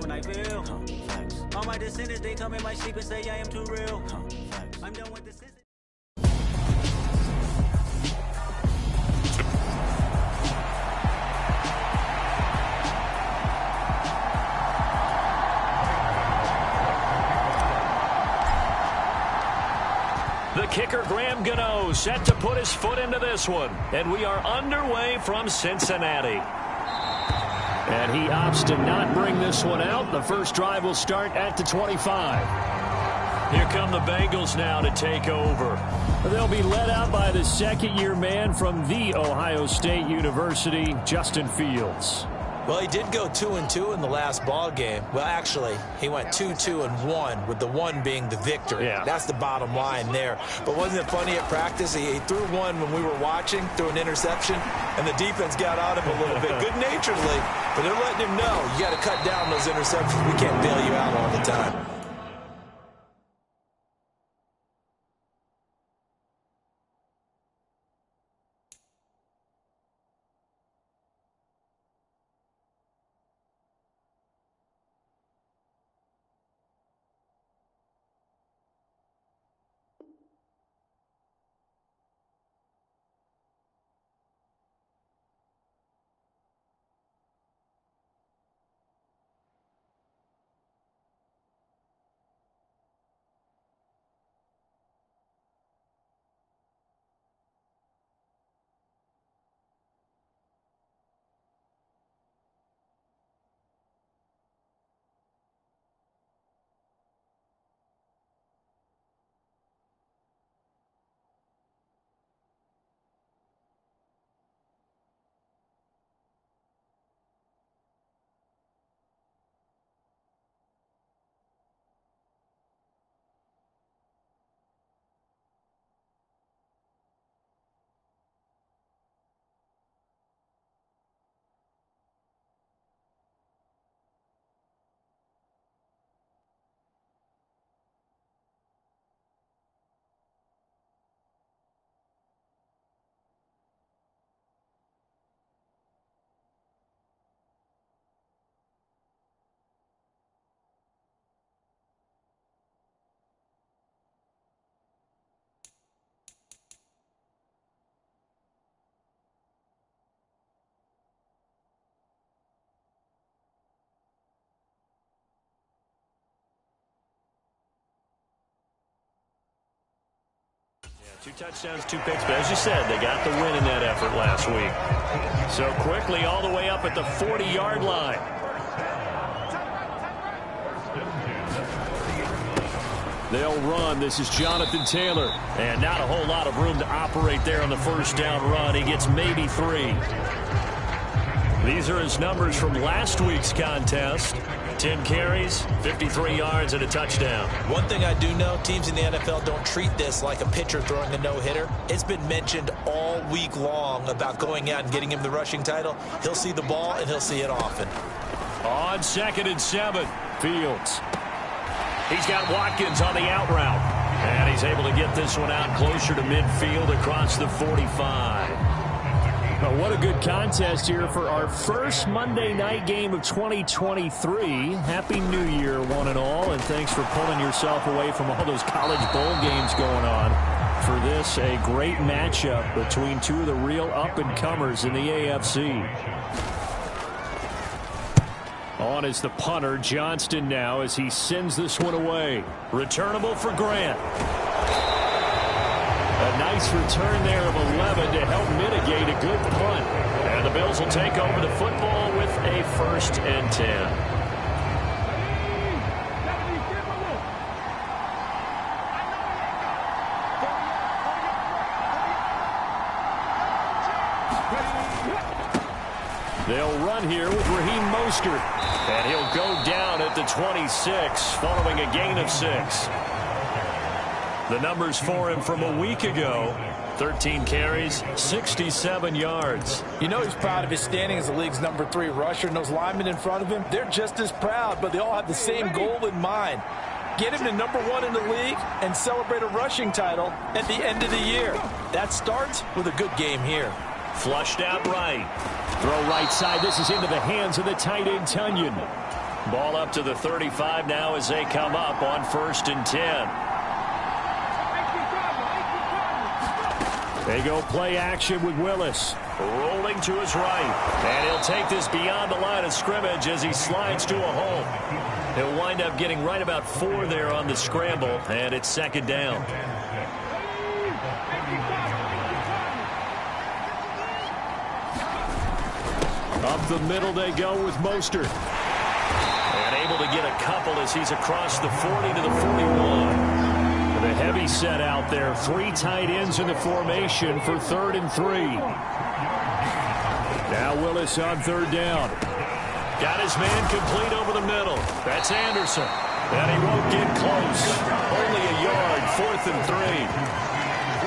when I feel. All my descendants, they come in my sleep and say I am too real. I'm done with this. The kicker, Graham Gano, set to put his foot into this one. And we are underway from Cincinnati. And he opts to not bring this one out. The first drive will start at the 25. Here come the Bengals now to take over. They'll be led out by the second-year man from The Ohio State University, Justin Fields. Well, he did go 2-2 in the last ball game. Well, actually, he went 2-2-1, with the one being the victory. Yeah. That's the bottom line there. But wasn't it funny at practice? He threw one when we were watching, threw an interception, and the defense got on him a little bit, good-naturedly. But they're letting him know, you got to cut down those interceptions. We can't bail you out all the time. Two touchdowns, 2 picks, but as you said, they got the win in that effort last week. So quickly all the way up at the 40-yard line. They'll run. This is Jonathan Taylor. And not a whole lot of room to operate there on the first down run. He gets maybe 3. These are his numbers from last week's contest. 10 carries, 53 yards, and a touchdown. One thing I do know, teams in the NFL don't treat this like a pitcher throwing a no-hitter. It's been mentioned all week long about going out and getting him the rushing title. He'll see the ball, and he'll see it often. On 2nd and 7, Fields. He's got Watkins on the out route. And he's able to get this one out closer to midfield across the 45. Well, what a good contest here for our first Monday night game of 2023. Happy New Year, one and all, and thanks for pulling yourself away from all those college bowl games going on. For this, a great matchup between two of the real up-and-comers in the AFC. On is the punter, Johnston now, as he sends this one away. Returnable for Grant. A nice return there of 11 to help mitigate a good punt. And the Bills will take over the football with a 1st and 10. They'll run here with Raheem Mostert. And he'll go down at the 26 following a gain of 6. The numbers for him from a week ago: 13 carries, 67 yards. You know he's proud of his standing as the league's number 3 rusher, and those linemen in front of him, they're just as proud, but they all have the same goal in mind. Get him to number 1 in the league and celebrate a rushing title at the end of the year. That starts with a good game here. Flushed out right. Throw right side. This is into the hands of the tight end, Tunyon. Ball up to the 35 now as they come up on 1st and 10. They go play action with Willis. Rolling to his right. And he'll take this beyond the line of scrimmage as he slides to a hole. He'll wind up getting right about 4 there on the scramble, and it's 2nd down. Up the middle they go with Mostert. And able to get a couple as he's across the 40 to the 41. With a heavy set out there. 3 tight ends in the formation for 3rd and 3. Now Willis on 3rd down. Got his man complete over the middle. That's Anderson. And he won't get close. Only a yard, 4th and 3.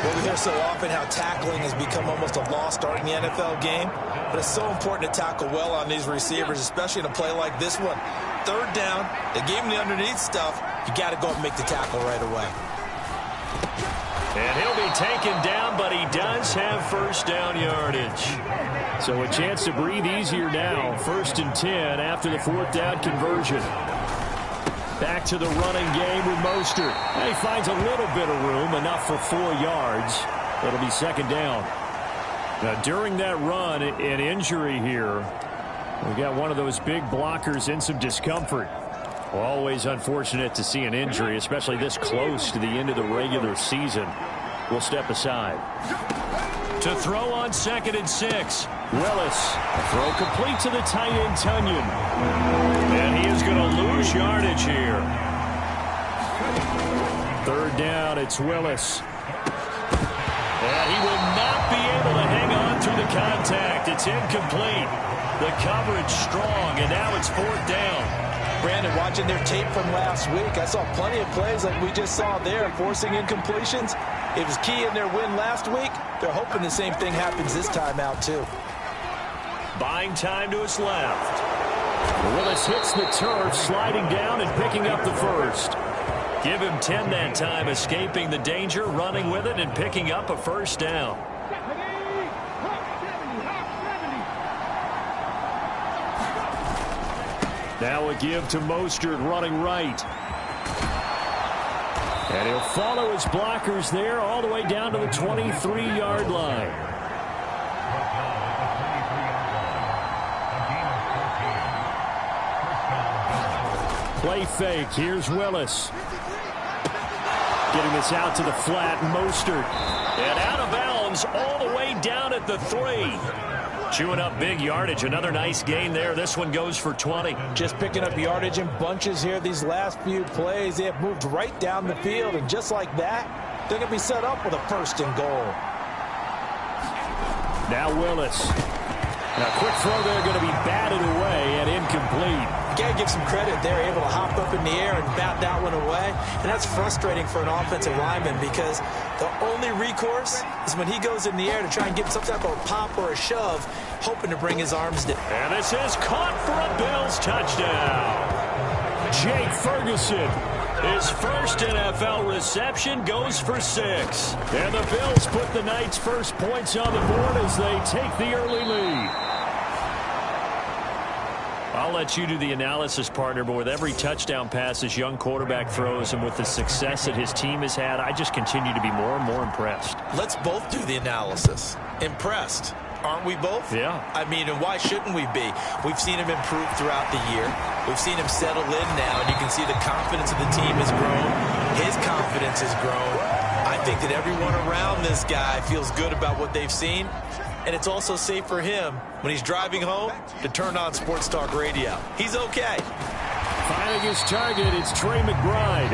Well, we hear so often how tackling has become almost a lost art in the NFL game. But it's so important to tackle well on these receivers, especially in a play like this one. 3rd down, they gave him the underneath stuff. You got to go and make the tackle right away. And he'll be taken down, but he does have 1st down yardage. So a chance to breathe easier now. 1st and 10 after the 4th down conversion. Back to the running game with Mostert. And he finds a little bit of room, enough for 4 yards. It'll be 2nd down. Now, during that run, an injury here. We got one of those big blockers in some discomfort. Always unfortunate to see an injury, especially this close to the end of the regular season. We'll step aside. To throw on 2nd and 6. Willis. Throw complete to the tight end, Tunyon. And he is going to lose yardage here. 3rd down, it's Willis. And he will not be able to hang on through the contact. It's incomplete. The coverage strong, and now it's 4th down. Brandon, watching their tape from last week, I saw plenty of plays like we just saw there, forcing incompletions. It was key in their win last week. They're hoping the same thing happens this time out, too. Buying time to his left. Willis hits the turf, sliding down and picking up the 1st. Give him 10 that time, escaping the danger, running with it, and picking up a 1st down. Now a give to Mostert running right. And he'll follow his blockers there all the way down to the 23-yard line. Play fake. Here's Willis. Getting this out to the flat. Mostert. And out of bounds all the way down at the 3. Chewing up big yardage. Another nice gain there. This one goes for 20. Just picking up yardage in bunches here these last few plays. They have moved right down the field, and just like that, they're going to be set up with a 1st and goal. Now Willis. Now quick throw there, going to be batted away and incomplete. You got to give some credit. They're able to hop up in the air and bat that one away. And that's frustrating for an offensive lineman because the only recourse is when he goes in the air to try and get some type of pop or a shove, hoping to bring his arms down. And this is caught for a Bills touchdown. Jake Ferguson. His 1st NFL reception goes for 6. And the Bills put the Knights' first points on the board as they take the early lead. I'll let you do the analysis, partner, but with every touchdown pass this young quarterback throws and with the success that his team has had, I just continue to be more and more impressed. Let's both do the analysis. Impressed. Aren't we both? Yeah. I mean, and why shouldn't we be? We've seen him improve throughout the year. We've seen him settle in now, and you can see the confidence of the team has grown. His confidence has grown. I think that everyone around this guy feels good about what they've seen, and it's also safe for him when he's driving home to turn on Sports Talk Radio. He's okay. Finding his target, it's Trey McBride.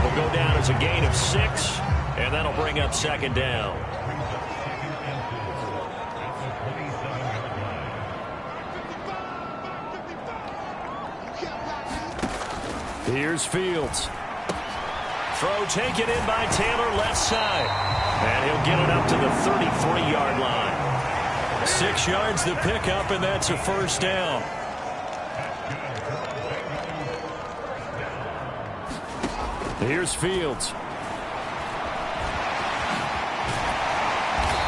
Will go down as a gain of 6, and that'll bring up 2nd down. Here's Fields. Throw taken in by Taylor left side. And he'll get it up to the 33-yard line. 6 yards the pickup, and that's a 1st down. Here's Fields.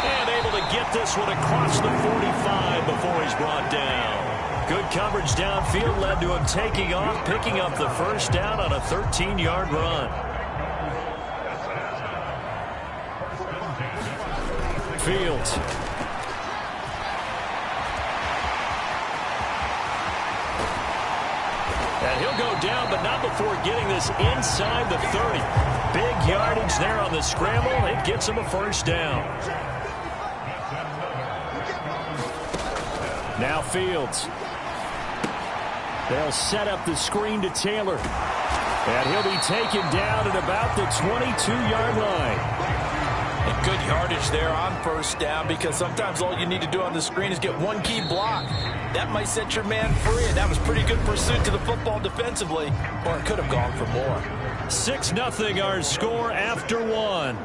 And able to get this one across the 45 before he's brought down. Good coverage downfield led to him taking off, picking up the first down on a 13-yard run. Fields. And he'll go down, but not before getting this inside the 30. Big yardage there on the scramble. It gets him a first down. Now Fields. They'll set up the screen to Taylor. And he'll be taken down at about the 22-yard line. And good yardage there on first down, because sometimes all you need to do on the screen is get one key block. That might set your man free, and that was pretty good pursuit to the football defensively, or it could have gone for more. 6-0 our score after one.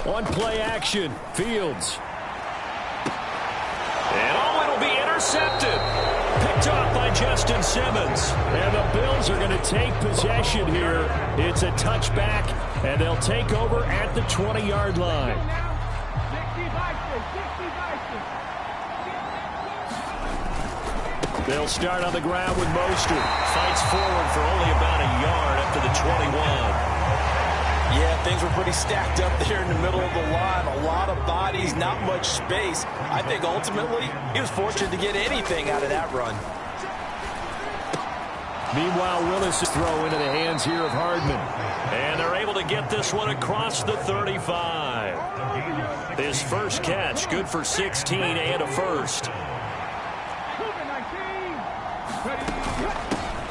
One play action, Fields. And it'll be intercepted. Picked off by Justin Simmons. And the Bills are going to take possession here. It's a touchback, and they'll take over at the 20-yard line. They'll start on the ground with Mostert. Fights forward for only about a yard up to the 21. Yeah, things were pretty stacked up there in the middle of the line. A lot of bodies, not much space. I think ultimately he was fortunate to get anything out of that run. Meanwhile, Willis' throw into the hands here of Hardman. And they're able to get this one across the 35. His first catch, good for 16 and a first.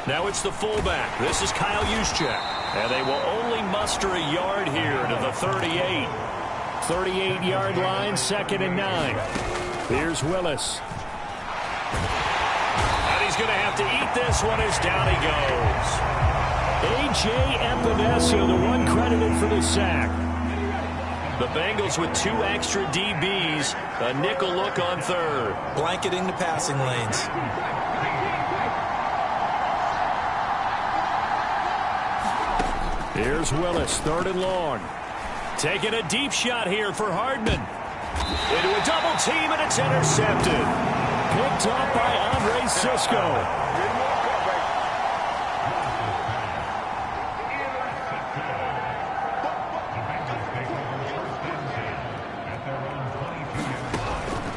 Now it's the fullback. This is Kyle Juszczyk. And they will only muster a yard here to the 38. 38-yard line, 2nd and 9. Here's Willis. And he's going to have to eat this one as down he goes. A.J. Epinesa, the one credited for the sack. The Bengals with 2 extra DBs. A nickel look on third. Blanketing the passing lanes. Here's Willis, 3rd and long. Taking a deep shot here for Hardman. Into a double team, and it's intercepted. Picked off by Andre Sisco.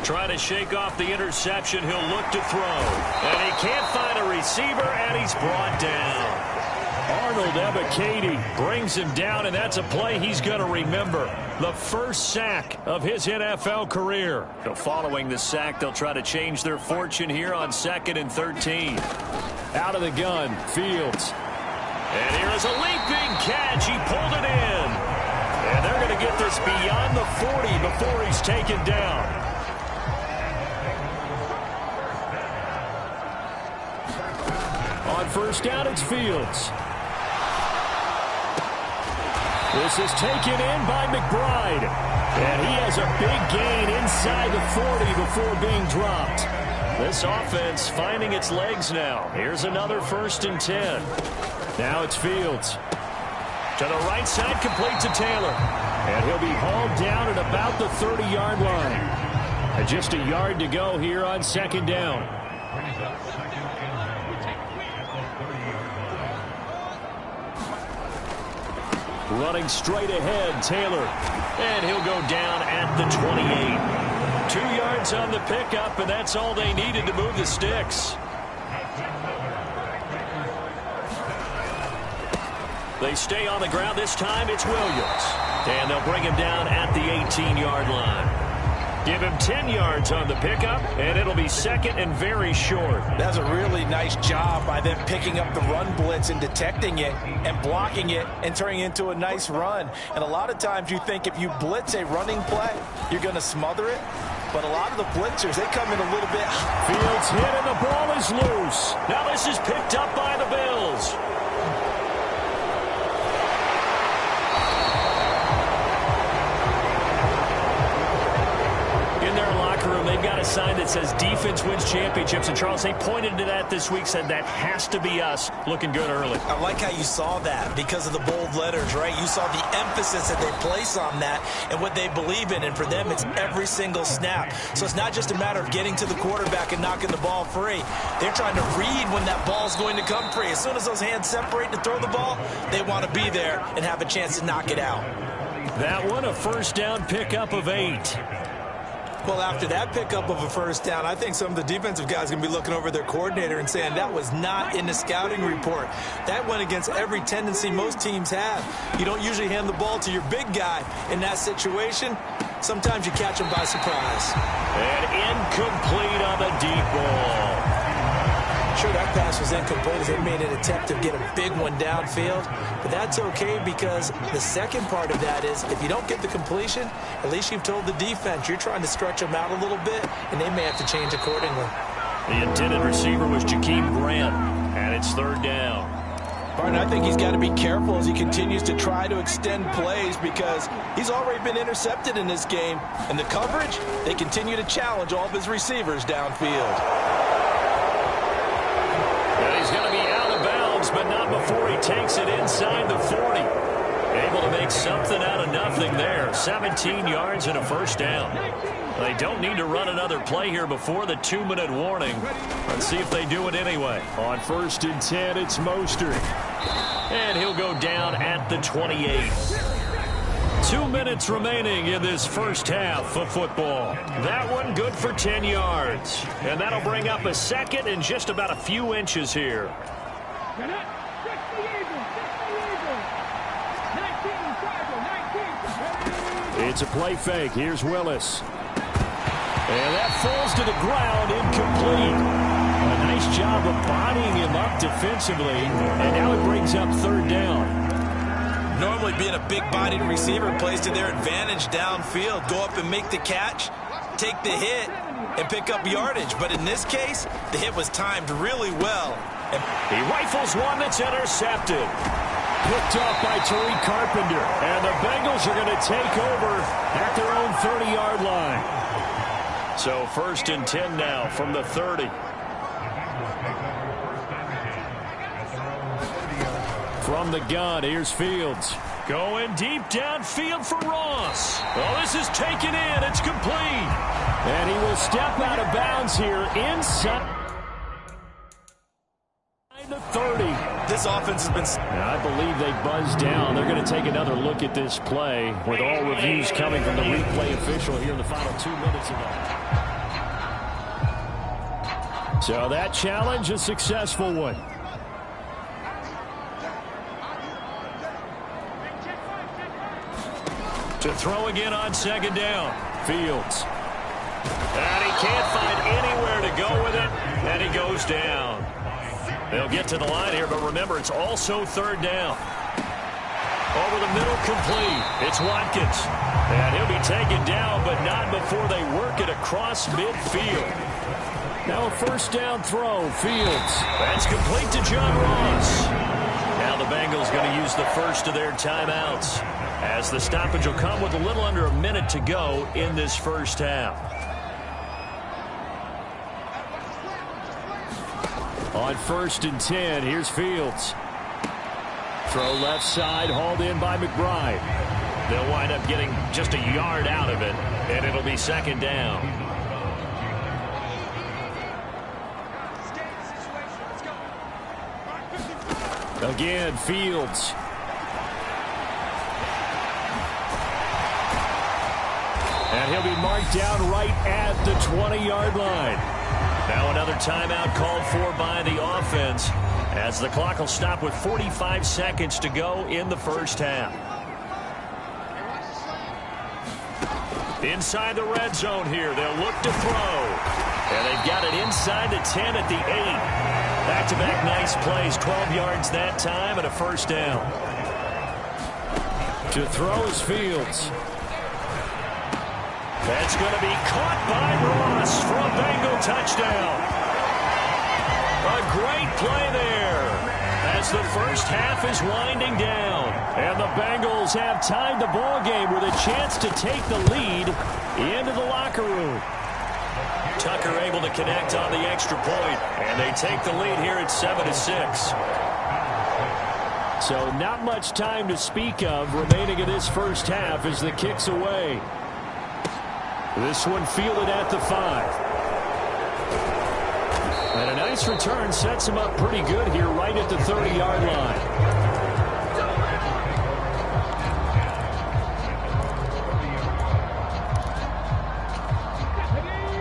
Trying to shake off the interception. He'll look to throw. And he can't find a receiver, and he's brought down. Arnold Ebiketie brings him down, and that's a play he's going to remember. The first sack of his NFL career. So following the sack, they'll try to change their fortune here on 2nd and 13. Out of the gun, Fields. And here is a leaping catch. He pulled it in. And they're going to get this beyond the 40 before he's taken down. On first down, it's Fields. This is taken in by McBride. And he has a big gain inside the 40 before being dropped. This offense finding its legs now. Here's another 1st and 10. Now it's Fields. To the right side, complete to Taylor. And he'll be hauled down at about the 30-yard line. And just a yard to go here on 2nd down. Running straight ahead, Taylor. And he'll go down at the 28. 2 yards on the pickup, and that's all they needed to move the sticks. They stay on the ground. This time it's Williams. And they'll bring him down at the 18-yard line. Give him 10 yards on the pickup, and it'll be 2nd and very short. That's a really nice job by them picking up the run blitz and detecting it and blocking it and turning it into a nice run. And a lot of times you think if you blitz a running play, you're going to smother it. But a lot of the blitzers, they come in a little bit. Fields hit, and the ball is loose. Now this is picked up by the Bills. they've got a sign that says defense wins championships. And, Charles, they pointed to that this week, said that has to be us. Looking good early. I like how you saw that because of the bold letters, right? You saw the emphasis that they place on that and what they believe in. And for them, it's every single snap. So it's not just a matter of getting to the quarterback and knocking the ball free. They're trying to read when that ball's going to come free. As soon as those hands separate to throw the ball, they want to be there and have a chance to knock it out. That one, a first down pickup of 8. Well, after that pickup of a first down, I think some of the defensive guys are going to be looking over their coordinator and saying that was not in the scouting report. That went against every tendency most teams have. You don't usually hand the ball to your big guy in that situation. Sometimes you catch him by surprise. And incomplete on the deep ball. Sure, that pass was incomplete as they made an attempt to get a big one downfield. But that's okay because the second part of that is if you don't get the completion, at least you've told the defense you're trying to stretch them out a little bit, and they may have to change accordingly. The intended receiver was Jakeem Grant, and it's third down. Barton, I think he's got to be careful as he continues to try to extend plays because he's already been intercepted in this game. And the coverage, they continue to challenge all of his receivers downfield. He's going to be out of bounds, but not before he takes it inside the 40. Able to make something out of nothing there. 17 yards and a first down. They don't need to run another play here before the 2-minute warning. Let's see if they do it anyway. On 1st and 10, it's Mostert. And he'll go down at the 28. 2 minutes remaining in this first half of football. That one good for 10 yards. And that'll bring up a second and just about a few inches here. It's a play fake. Here's Willis. And that falls to the ground, incomplete. A nice job of bodying him up defensively. And now it brings up third down. Normally being a big-bodied receiver plays to their advantage downfield. Go up and make the catch, take the hit, and pick up yardage. But in this case, the hit was timed really well. And he rifles one that's intercepted. Picked off by Tariq Carpenter. And the Bengals are going to take over at their own 30-yard line. So 1st and 10 now from the 30. From the gun, here's Fields. Going deep downfield for Ross. Oh, this is taken in. It's complete. And he will step out of bounds here inside the 30. This offense has been... Now, I believe they buzzed down. They're going to take another look at this play with all reviews coming from the replay official here in the final 2 minutes of it. So that challenge, a successful one. To throw again on 2nd down. Fields. And he can't find anywhere to go with it. And he goes down. They'll get to the line here, but remember, it's also 3rd down. Over the middle, complete. It's Watkins. And he'll be taken down, but not before they work it across midfield. Now a 1st down throw. Fields. That's complete to John Ross. Now the Bengals going to use the first of their timeouts, as the stoppage will come with a little under a minute to go in this first half. On 1st and 10, here's Fields. Throw left side, hauled in by McBride. They'll wind up getting just a yard out of it, and it'll be 2nd down. Again, Fields. And he'll be marked down right at the 20-yard line. Now another timeout called for by the offense, as the clock will stop with 45 seconds to go in the first half. Inside the red zone here, they'll look to throw. And they've got it inside the 10 at the 8. Back-to-back nice plays, 12 yards that time and a 1st down. To throw is Fields. That's going to be caught by Ross for a Bengal touchdown. A great play there as the first half is winding down. And the Bengals have tied the ball game with a chance to take the lead into the locker room. Tucker able to connect on the extra point, and they take the lead here at 7-6. So not much time to speak of remaining in this first half as the kick's away. This one fielded at the 5. And a nice return sets him up pretty good here right at the 30-yard line.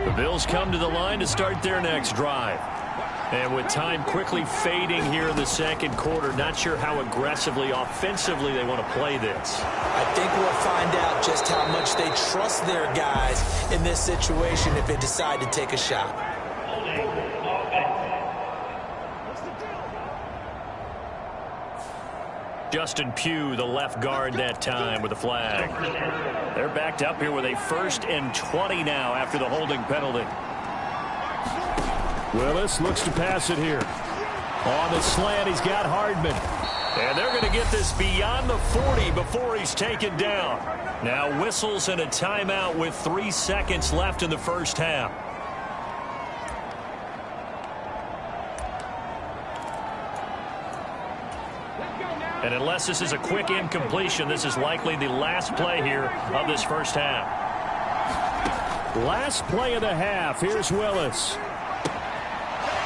The Bills come to the line to start their next drive. And with time quickly fading here in the second quarter, not sure how aggressively, offensively they want to play this. I think we'll find out just how much they trust their guys in this situation if they decide to take a shot. Justin Pugh, the left guard that time with the flag. They're backed up here with a 1st and 20 now after the holding penalty. Willis looks to pass it here. On the slant, he's got Hardman. And they're going to get this beyond the 40 before he's taken down. Now whistles and a timeout with 3 seconds left in the first half. And unless this is a quick incompletion, this is likely the last play here of this first half. Last play of the half. Here's Willis.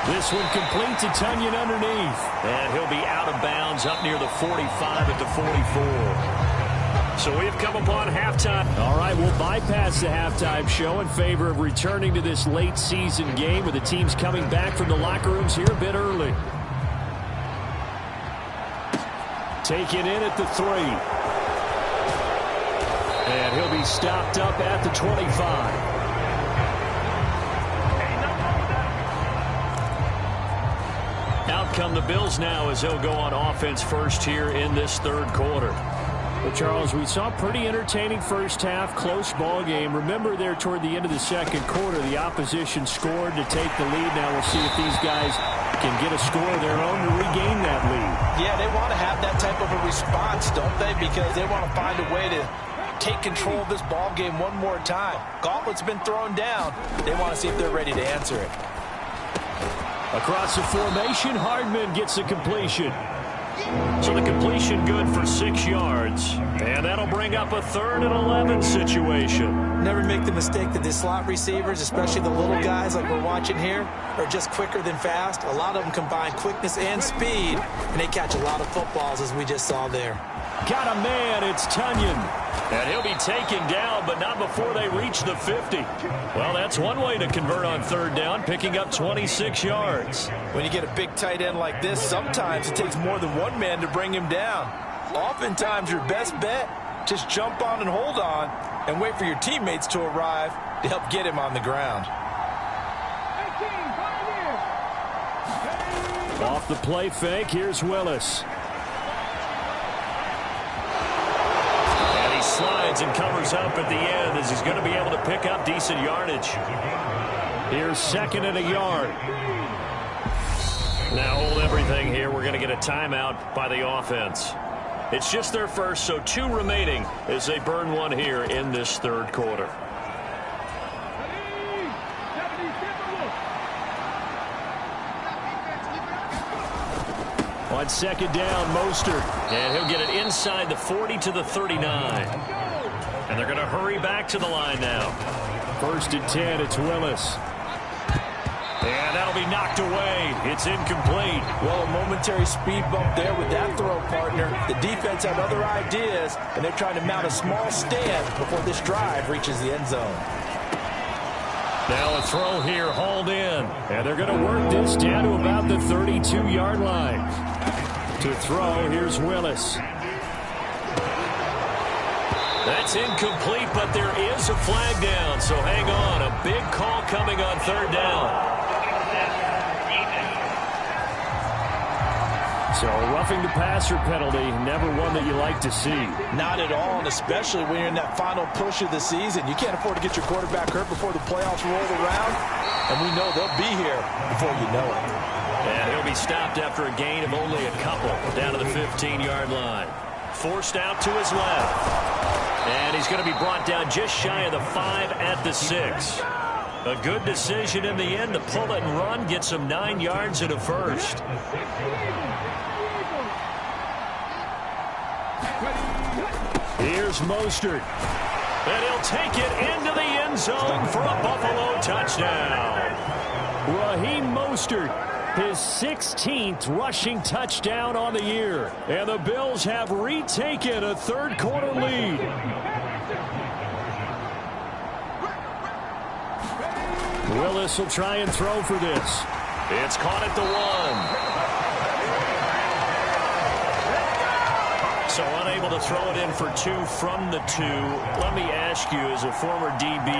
This one complete to Tunyon underneath. And he'll be out of bounds up near the 45 at the 44. So we've come upon halftime. All right, we'll bypass the halftime show in favor of returning to this late season game with the teams coming back from the locker rooms here a bit early. Taken in at the 3. And he'll be stopped up at the 25. Out come the Bills now as they'll go on offense first here in this third quarter. Well, Charles, we saw a pretty entertaining first half, close ball game. Remember there toward the end of the second quarter, the opposition scored to take the lead. Now we'll see if these guys can get a score of their own to regain that lead. Yeah, they want to have that type of a response, don't they? Because they want to find a way to take control of this ball game one more time. Gauntlet's been thrown down. They want to see if they're ready to answer it. Across the formation, Hardman gets the completion. So the completion good for 6 yards. And that'll bring up a 3rd and 11 situation. Never make the mistake that the slot receivers, especially the little guys like we're watching here, are just quicker than fast. A lot of them combine quickness and speed, and they catch a lot of footballs, as we just saw there. Got a man, it's Tunyon. And he'll be taken down, but not before they reach the 50. Well, that's one way to convert on 3rd down, picking up 26 yards. When you get a big tight end like this, sometimes it takes more than one man to bring him down. Oftentimes, your best bet, just jump on and hold on and wait for your teammates to arrive to help get him on the ground. Off the play fake, here's Willis. Slides and covers up at the end as he's going to be able to pick up decent yardage. Here's 2nd and a yard. Now hold everything here. We're going to get a timeout by the offense. It's just their first, so 2 remaining as they burn one here in this third quarter. On 2nd down, Mostert. And he'll get it inside the 40 to the 39. And they're going to hurry back to the line now. 1st and 10, it's Willis. And that'll be knocked away. It's incomplete. Well, a momentary speed bump there with that throw, partner. The defense had other ideas, and they're trying to mount a small stand before this drive reaches the end zone. Now a throw here, hauled in. And they're going to work this down to about the 32-yard line. To throw, here's Willis. That's incomplete, but there is a flag down, so hang on. A big call coming on 3rd down. So a roughing the passer penalty, never one that you like to see. Not at all, and especially when you're in that final push of the season. You can't afford to get your quarterback hurt before the playoffs roll around, and we know they'll be here before you know it. And he'll be stopped after a gain of only a couple down to the 15-yard line. Forced out to his left. And he's going to be brought down just shy of the 5 at the 6. A good decision in the end to pull it and run, get some 9 yards and a first. Here's Mostert. And he'll take it into the end zone for a Buffalo touchdown. Raheem Mostert, his 16th rushing touchdown on the year. And the Bills have retaken a third-quarter lead. Willis will try and throw for this. It's caught at the 1. So unable to throw it in for 2 from the 2. Let me ask you, as a former DB,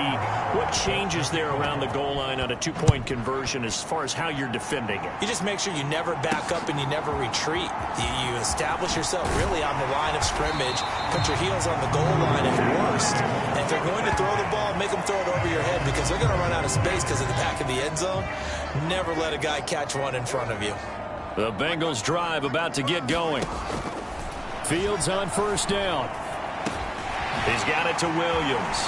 what changes there around the goal line on a 2-point conversion as far as how you're defending it? You just make sure you never back up and you never retreat. You establish yourself really on the line of scrimmage, put your heels on the goal line at worst. And if they're going to throw the ball, make them throw it over your head because they're going to run out of space because of the back of the end zone. Never let a guy catch one in front of you. The Bengals drive about to get going. Fields on first down. He's got it to Williams.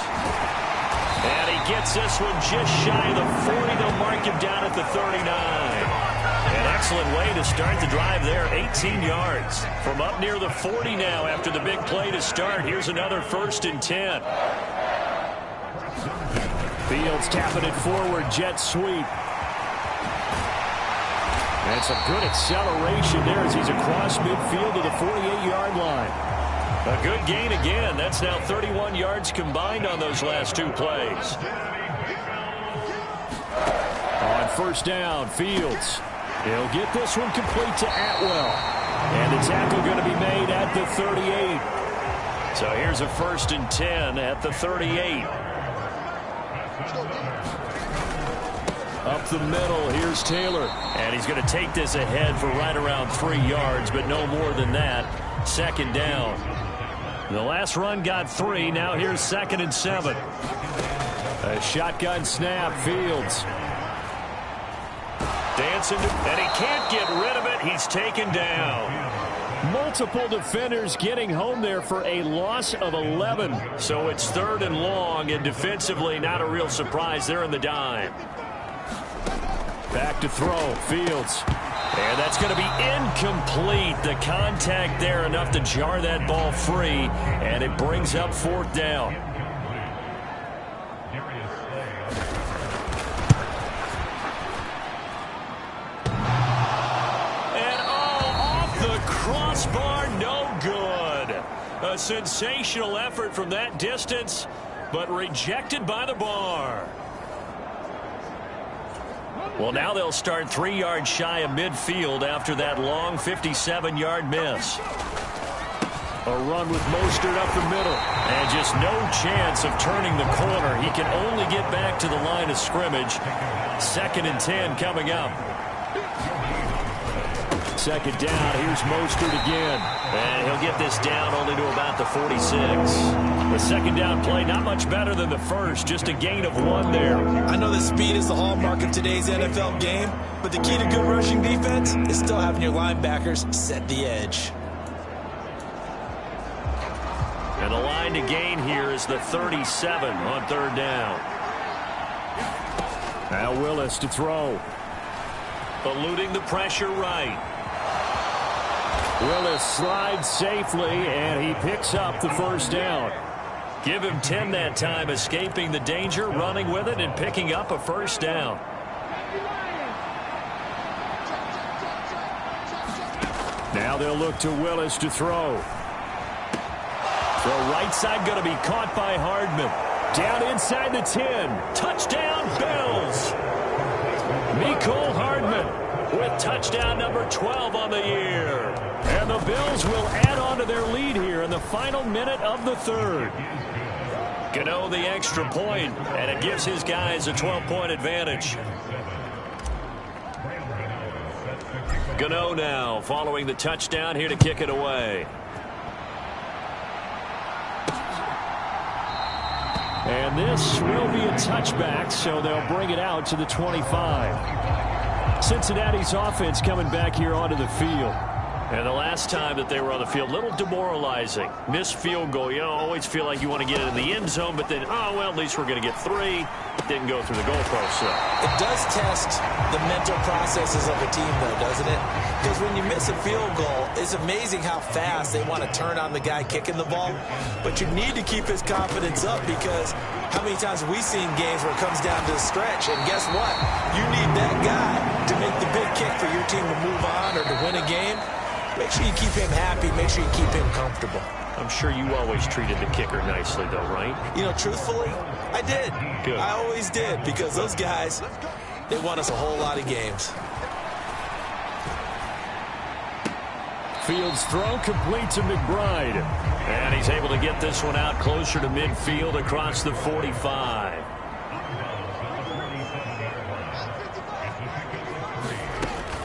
And he gets this one just shy of the 40. They'll mark him down at the 39. An excellent way to start the drive there. 18 yards. From up near the 40 now after the big play to start. Here's another 1st and 10. Fields tapping it forward. Jet sweep. And some good acceleration there as he's across midfield to the 48-yard line. A good gain again. That's now 31 yards combined on those last 2 plays. On first down, Fields. He'll get this one complete to Atwell. And the tackle going to be made at the 38. So here's a 1st and 10 at the 38. Up the middle, here's Taylor. And he's going to take this ahead for right around 3 yards, but no more than that. 2nd down. The last run got 3. Now here's 2nd and 7. A shotgun snap, Fields. Dancing, and he can't get rid of it. He's taken down. Multiple defenders getting home there for a loss of 11. So it's 3rd and long, and defensively not a real surprise. They're in the dime. Back to throw, Fields. And that's going to be incomplete. The contact there enough to jar that ball free, and it brings up 4th down. And off the crossbar, no good. A sensational effort from that distance, but rejected by the bar. Well, now they'll start 3 yards shy of midfield after that long 57-yard miss. A run with Mostert up the middle. And just no chance of turning the corner. He can only get back to the line of scrimmage. 2nd and 10 coming up. 2nd down. Here's Mostert again. And he'll get this down only to about the 46. The 2nd down play, not much better than the first. Just a gain of 1 there. I know that speed is the hallmark of today's NFL game, but the key to good rushing defense is still having your linebackers set the edge. And the line to gain here is the 37 on 3rd down. Now Willis to throw. Eluding the pressure right. Willis slides safely, and he picks up the 1st down. Give him 10 that time, escaping the danger, running with it, and picking up a 1st down. Now they'll look to Willis to throw. Throw right side going to be caught by Hardman. Down inside the 10. Touchdown, Bills! Mecole Hardman with touchdown number 12 on the year. And the Bills will add on to their lead here in the final minute of the 3rd. Gano the extra point, and it gives his guys a 12-point advantage. Gano now following the touchdown here to kick it away. And this will be a touchback, so they'll bring it out to the 25. Cincinnati's offense coming back here onto the field. And the last time that they were on the field, a little demoralizing. Missed field goal. You always feel like you want to get it in the end zone, but then, oh, well, at least we're going to get 3. Didn't go through the goalpost. So. It does test the mental processes of a team, though, doesn't it? Because when you miss a field goal, it's amazing how fast they want to turn on the guy kicking the ball. But you need to keep his confidence up, because how many times have we seen games where it comes down to the stretch, and guess what? You need that guy to make the big kick for your team to move on or to win a game. Make sure you keep him happy. Make sure you keep him comfortable. I'm sure you always treated the kicker nicely, though, right? You know, truthfully, I did. Good. I always did, because those guys, they won us a whole lot of games. Fields throw complete to McBride. And he's able to get this one out closer to midfield across the 45.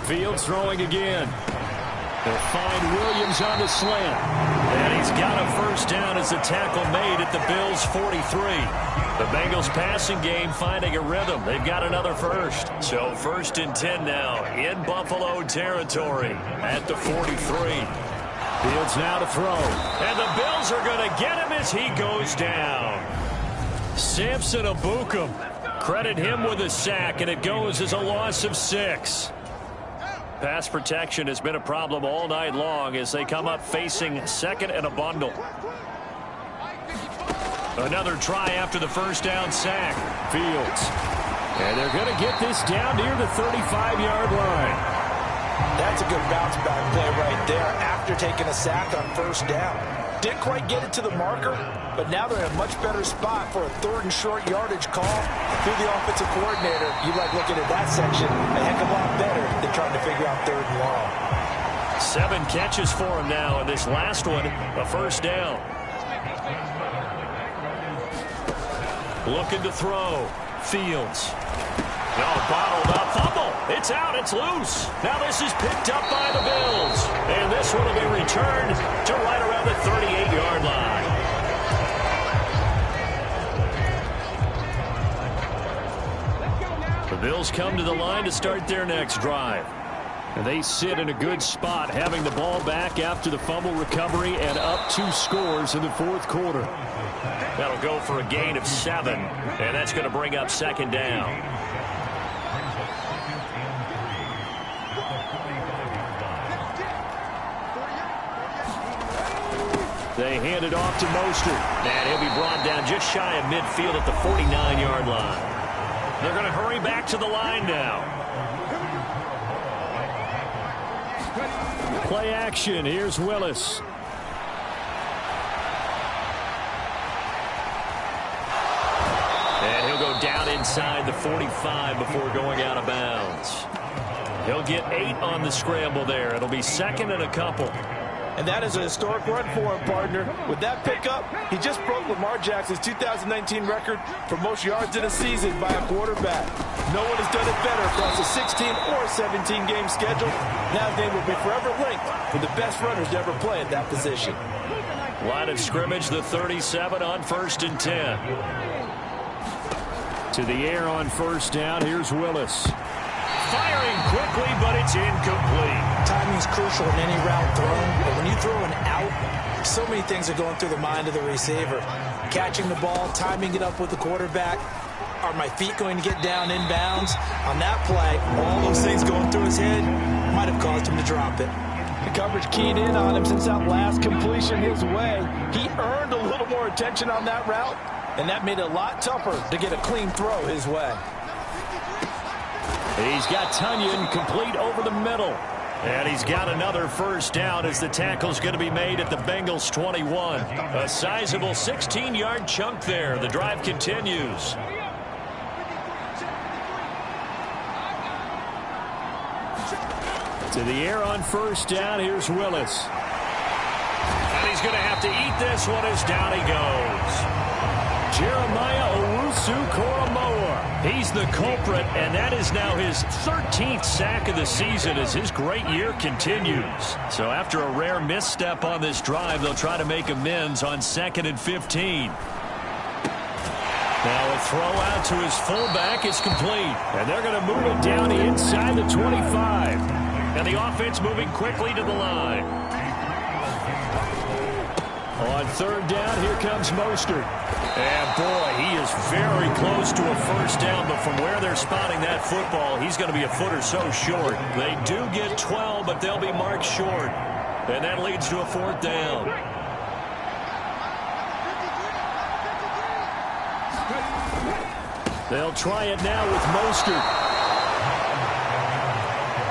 Fields throwing again. They'll find Williams on the slant. And he's got a first down as the tackle made at the Bills' 43. The Bengals passing game finding a rhythm. They've got another first. So 1st and 10 now in Buffalo territory at the 43. Fields now to throw. And the Bills are going to get him as he goes down. Samson Abukum. Credit him with a sack, and it goes as a loss of 6. Pass protection has been a problem all night long as they come up facing 2nd and a bundle. Another try after the first down sack. Fields. And they're going to get this down near the 35-yard line. That's a good bounce back play right there after taking a sack on first down. Didn't quite get it to the marker, but now they're in a much better spot for a 3rd and short yardage call. Through the offensive coordinator, you like looking at that section a heck of a lot better than trying to figure out 3rd and long. 7 catches for him now, and this last one, a first down. Looking to throw. Fields. No, bottled up. Fumble. It's out. It's loose. Now this is picked up by the Bills. And this one will be returned to right around the 38-yard line. The Bills come to the line to start their next drive. And they sit in a good spot, having the ball back after the fumble recovery and up 2 scores in the 4th quarter. That'll go for a gain of 7, and that's going to bring up 2nd down. They hand it off to Mostert. And he'll be brought down just shy of midfield at the 49-yard line. They're going to hurry back to the line now. Play action. Here's Willis. And he'll go down inside the 45 before going out of bounds. He'll get 8 on the scramble there. It'll be 2nd and a couple. And that is a historic run for him, partner. With that pickup, he just broke Lamar Jackson's 2019 record for most yards in a season by a quarterback. No one has done it better across a 16 or 17-game schedule. Now his name will be forever linked with the best runners to ever play at that position. Line of scrimmage, the 37 on 1st and 10. To the air on first down. Here's Willis. Firing quickly, but it's incomplete. Timing's crucial in any route thrown, but when you throw an out, so many things are going through the mind of the receiver. Catching the ball, timing it up with the quarterback. Are my feet going to get down inbounds? On that play, all those things going through his head might have caused him to drop it. The coverage keyed in on him since that last completion his way. He earned a little more attention on that route, and that made it a lot tougher to get a clean throw his way. He's got Tunyon complete over the middle. And he's got another first down as the tackle's going to be made at the Bengals 21. A sizable 16-yard chunk there. The drive continues. To the air on first down. Here's Willis. And he's going to have to eat this one as down he goes. Jeremiah Owusu-Koramoah. He's the culprit, and that is now his 13th sack of the season as his great year continues. So after a rare misstep on this drive, they'll try to make amends on 2nd and 15. Now a throw out to his fullback is complete. And they're going to move it down inside the 25. And the offense moving quickly to the line. On third down, here comes Mostert. And, boy, he is very close to a first down, but from where they're spotting that football, he's going to be a foot or so short. They do get 12, but they'll be marked short. And that leads to a fourth down. They'll try it now with Mostert.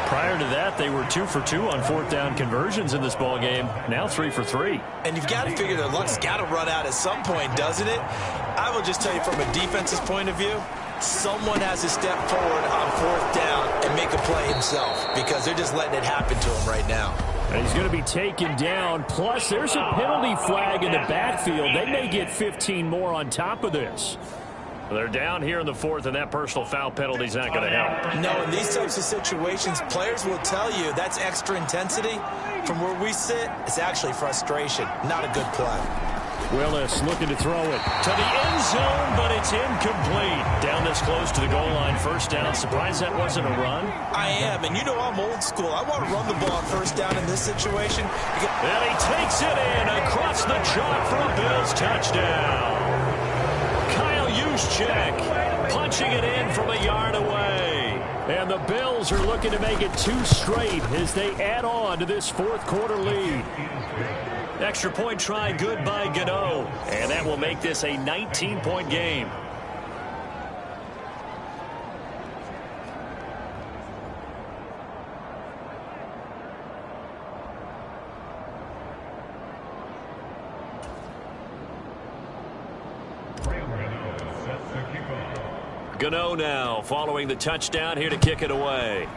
Prior to that, they were 2 for 2 on fourth down conversions in this ball game. Now 3 for 3. And you've got to figure their luck's got to run out at some point, doesn't it? I will just tell you from a defense's point of view, someone has to step forward on fourth down and make a play himself because they're just letting it happen to him right now. And he's going to be taken down. Plus, there's a penalty flag in the backfield. They may get 15 more on top of this. They're down here in the fourth, and that personal foul penalty is not going to help. No, in these types of situations, players will tell you that's extra intensity. From where we sit, it's actually frustration, not a good play. Willis looking to throw it To the end zone, but it's incomplete. Down this close to the goal line, first down. Surprised that wasn't a run? I am, and you know I'm old school. I want to run the ball on first down in this situation. And he takes it in across the chalk for a Bills touchdown. Juszczyk punching it in from a yard away. And the Bills are looking to make it 2 straight as they add on to this fourth quarter lead. Extra point try good by Gano. And that will make this a 19-point game. Gano now following the touchdown here to kick it away.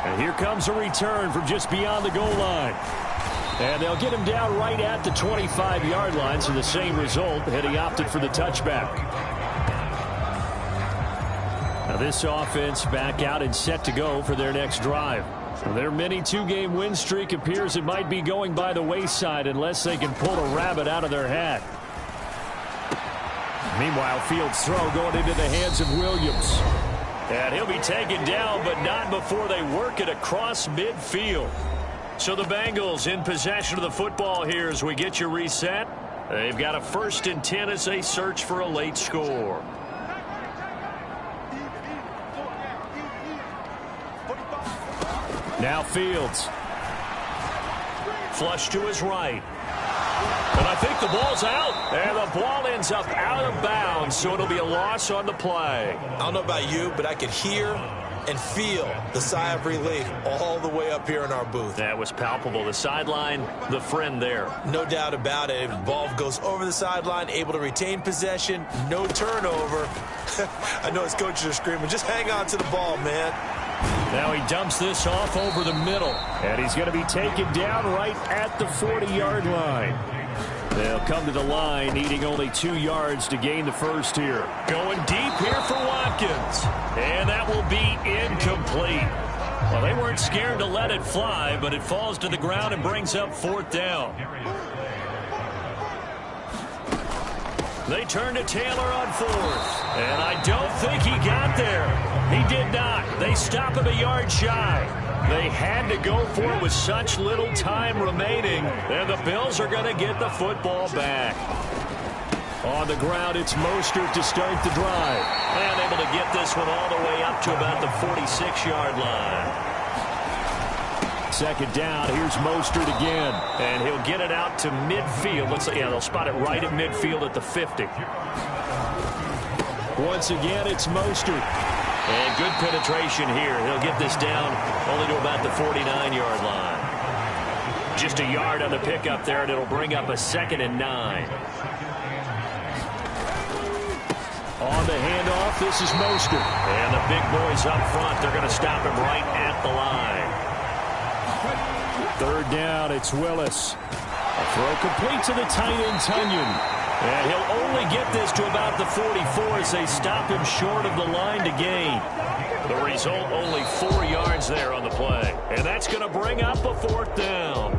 And here comes a return from just beyond the goal line. And they'll get him down right at the 25-yard line, so the same result had he opted for the touchback. Now this offense back out and set to go for their next drive. Their mini 2-game win streak appears it might be going by the wayside unless they can pull a rabbit out of their hat. Meanwhile, Fields' throw going into the hands of Williams. And he'll be taken down, but not before they work it across midfield. So the Bengals in possession of the football here as we get you reset. They've got a 1st and 10 as they search for a late score. Now Fields. Flush to his right. And I think the ball's out. And the ball ends up out of bounds, so it'll be a loss on the play. I don't know about you, but I could hear and feel the sigh of relief all the way up here in our booth. That was palpable. The sideline, the friend there. No doubt about it. The ball goes over the sideline, able to retain possession, no turnover. I know his coaches are screaming, just hang on to the ball, man. Now he dumps this off over the middle. And he's going to be taken down right at the 40-yard line. They'll come to the line, needing only 2 yards to gain the first here. Going deep here for Watkins. And that will be incomplete. Well, they weren't scared to let it fly, but it falls to the ground and brings up 4th down. They turn to Taylor on 4th. And I don't think he got there. He did not. They stop him a yard shy. They had to go for it with such little time remaining. And the Bills are going to get the football back. On the ground, it's Mostert to start the drive. And able to get this one all the way up to about the 46-yard line. 2nd down, here's Mostert again. And he'll get it out to midfield. Looks like, yeah, they'll spot it right at midfield at the 50. Once again, it's Mostert. And good penetration here. He'll get this down only to about the 49-yard line. Just a yard on the pickup there, and it'll bring up a 2nd and 9. On the handoff, this is Mostert. And the big boys up front, they're going to stop him right at the line. 3rd down, it's Willis. A throw complete to the tight end, Tunyon. And he'll only get this to about the 44 as they stop him short of the line to gain. The result, only 4 yards there on the play. And that's going to bring up a 4th down.